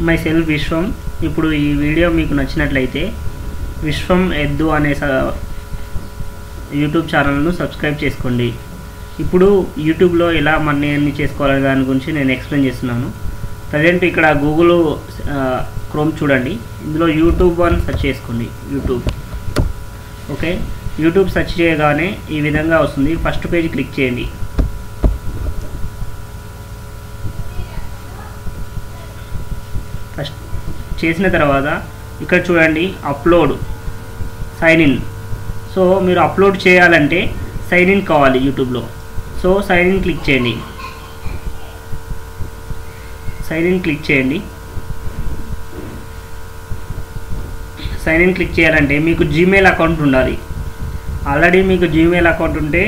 My self విశ్వం. ఇప్పుడు ఈ video మీకు నచ్చినట్లయితే విశ్వం ఎద్దు అనే యూట్యూబ్ ఛానల్ను సబ్స్క్రైబ్ చేసుకోండి. ఇప్పుడు యూట్యూబ్లో ఎలా మనీ అన్ని చేసుకోవాలనే దాని గురించి నేను ఎక్స్ప్లెయిన్ చేస్తున్నాను. ప్రజెంట్ ఇక్కడ గూగుల్ క్రోమ్ చూడండి, ఇందులో యూట్యూబ్ అని సెర్చ్ చేసుకోండి. యూట్యూబ్ ఓకే, యూట్యూబ్ సెర్చ్ చేయగానే ఈ విధంగా వస్తుంది. ఫస్ట్ పేజ్ క్లిక్ చేయండి. ఫస్ట్ చేసిన తర్వాత ఇక్కడ చూడండి అప్లోడ్ సైన్ ఇన్. సో మీరు అప్లోడ్ చేయాలంటే సైన్ ఇన్ కావాలి యూట్యూబ్లో. సో సైన్ ఇన్ క్లిక్ చేయండి. సైన్ ఇన్ క్లిక్ చేయండి. సైన్ ఇన్ క్లిక్ చేయాలంటే మీకు జీమెయిల్ అకౌంట్ ఉండాలి. ఆల్రెడీ మీకు జీమెయిల్ అకౌంట్ ఉంటే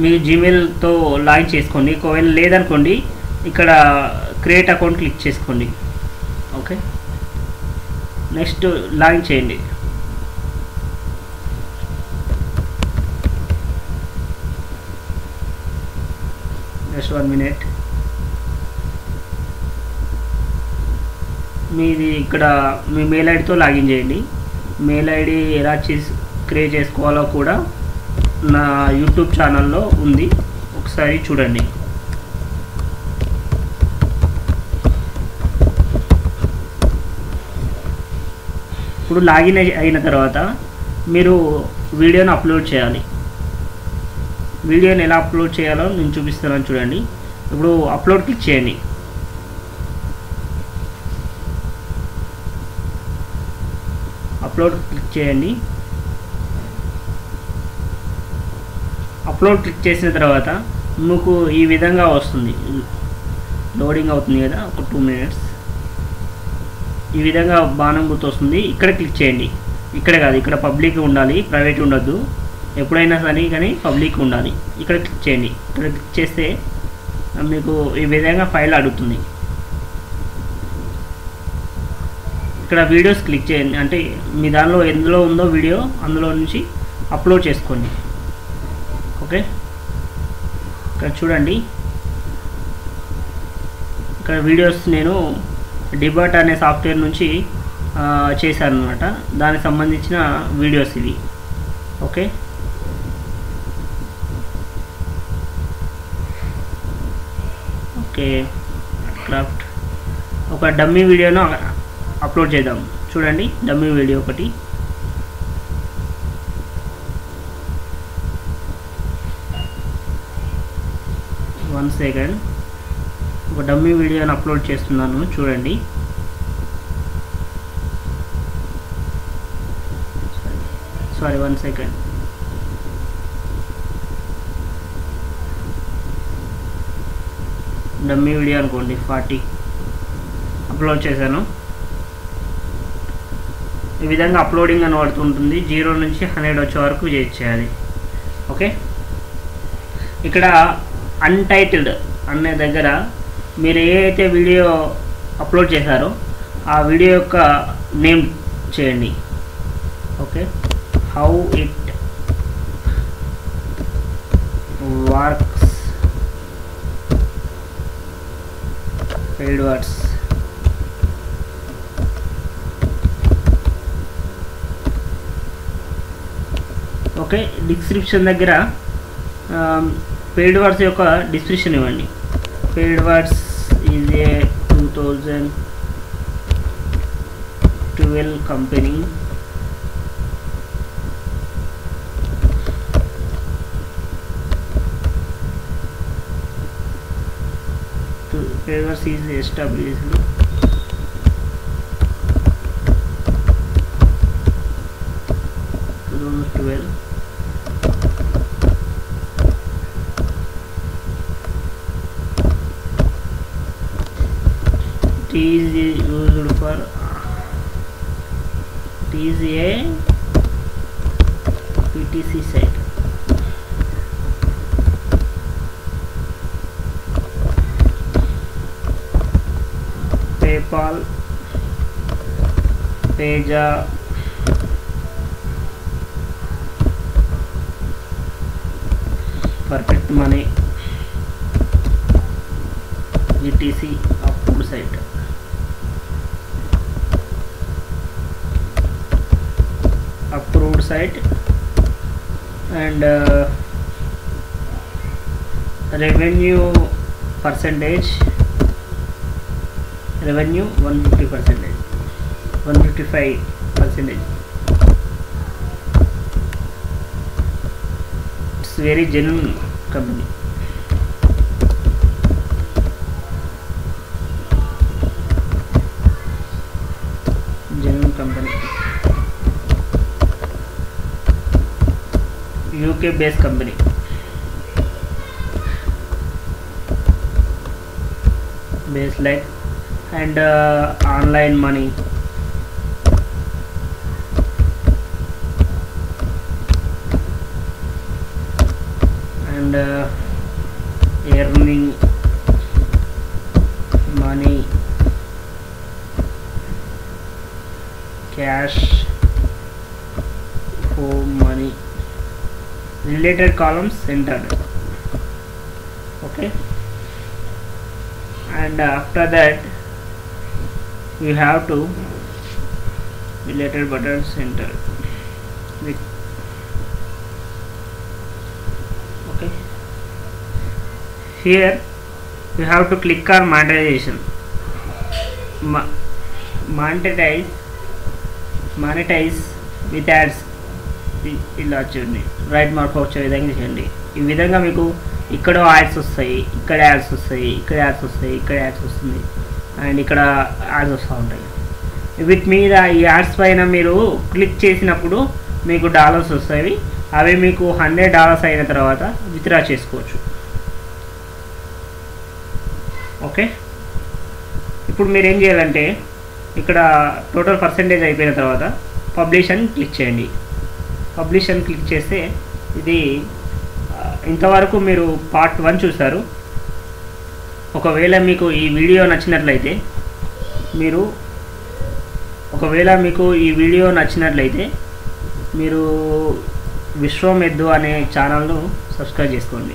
మీరు జీమెయిల్తో లాగిన్ చేసుకోండి. ఒకవేళ లేదనుకోండి ఇక్కడ క్రియేట్ అకౌంట్ క్లిక్ చేసుకోండి. ఓకే, నెక్స్ట్ లాగిన్ చేయండి. Just 1 minute. మీది ఇక్కడ మీ మెయిల్ ఐడితో లాగిన్ చేయండి. మెయిల్ ఐడి ఎలా క్రియేట్ చేసుకోవాలో కూడా నా యూట్యూబ్ ఛానల్లో ఉంది, ఒకసారి చూడండి. ఇప్పుడు లాగిన్ అయిన తర్వాత మీరు వీడియోని అప్లోడ్ చేయాలి. వీడియోని ఎలా అప్లోడ్ చేయాలో నేను చూపిస్తాను చూడండి. ఇప్పుడు అప్లోడ్ క్లిక్ చేయండి. అప్లోడ్ క్లిక్ చేయండి. అప్లోడ్ క్లిక్ చేసిన తర్వాత మీకు ఈ విధంగా వస్తుంది. లోడింగ్ అవుతుంది కదా, ఒక 2 minutes. ఈ విధంగా బాణం గుర్తు వస్తుంది. ఇక్కడ క్లిక్ చేయండి. ఇక్కడ కాదు, ఇక్కడ పబ్లిక్ ఉండాలి, ప్రైవేట్ ఉండొద్దు. ఎప్పుడైనా సరే కానీ పబ్లిక్ ఉండాలి. ఇక్కడ క్లిక్ చేయండి. ఇక్కడ క్లిక్ చేస్తే మీకు ఈ విధంగా ఫైల్ అడుగుతుంది. ఇక్కడ వీడియోస్ క్లిక్ చేయండి. అంటే మీ దానిలో ఎందులో ఉందో వీడియో అందులో నుంచి అప్లోడ్ చేసుకోండి. ఓకే, ఇక్కడ చూడండి. ఇక్కడ వీడియోస్ నేను డిబాట్ అనే సాఫ్ట్వేర్ నుంచి చేశాను అనమాట. దానికి సంబంధించిన వీడియోస్ ఇవి. ఓకే, ఓకే క్రాఫ్ట్ ఒక డమ్మీ వీడియోను అప్లోడ్ చేద్దాం. చూడండి, డమ్మీ వీడియో ఒకటి. వన్ సెకండ్, ఒక డమ్మీ వీడియోని అప్లోడ్ చేస్తున్నాను చూడండి. Sorry 1 second. డమ్మీ వీడియో అనుకోండి 40 అప్లోడ్ చేశాను. ఈ విధంగా అప్లోడింగ్ అని పడుతుంటుంది. 0 నుంచి 100 వచ్చే వరకు చేయాలి. ఓకే, ఇక్కడ అన్టైటిల్డ్ అనే దగ్గర మీరు ఏ అయితే వీడియో అప్లోడ్ చేశారో ఆ వీడియో యొక్క నేమ్ చేయండి. Okay, how it works paid words. Okay, description దగ్గర పెయిడ్ వర్డ్స్ యొక్క డిస్క్రిప్షన్ ఇవ్వండి. Paid words is a 2012 company. Paid words is established 2012. It is used for it is a PTC site. PayPal, Payja, Perfect Money, GTC, Upwork site. Approved site. And revenue percentage, revenue 150%, 155%. It's very genuine company. Genuine company. UK based company. Based like, and online money. And earning money, cash, home money, related columns entered. Okay, and after that you have to related buttons enter. Okay, here you have to click on monetization. Monetize with ads. ఇలా చూడండి, right mark వచ్చే విధంగా చేయండి. ఈ విధంగా మీకు ఇక్కడ ads వస్తాయి, ఇక్కడ యాడ్స్ వస్తాయి, ఇక్కడ యాడ్స్ వస్తాయి, ఇక్కడ యాడ్స్ వస్తుంది, అండ్ ఇక్కడ యాడ్స్ వస్తూ ఉంటాయి. వీటి మీద ఈ యాడ్స్ పైన మీరు క్లిక్ చేసినప్పుడు మీకు డాలర్స్ వస్తాయి. అవి మీకు $100 అయిన తర్వాత విత్డ్రా చేసుకోవచ్చు. ఓకే, ఇప్పుడు మీరు ఏం చేయాలంటే ఇక్కడ టోటల్ పర్సెంటేజ్ అయిపోయిన తర్వాత పబ్లిష్ అని క్లిక్ చేయండి. పబ్లిష్ అని క్లిక్ చేస్తే ఇది ఇంతవరకు మీరు పార్ట్ 1 చూసారు. ఒకవేళ మీకు ఈ వీడియో నచ్చినట్లయితే మీరు విశ్వమెద్దు అనే ఛానల్ను సబ్స్క్రైబ్ చేసుకోండి.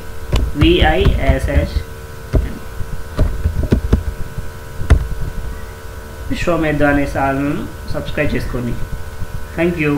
VISH విశ్వమెద్దు అనే ఛానల్ను సబ్స్క్రైబ్ చేసుకోండి. Thank you.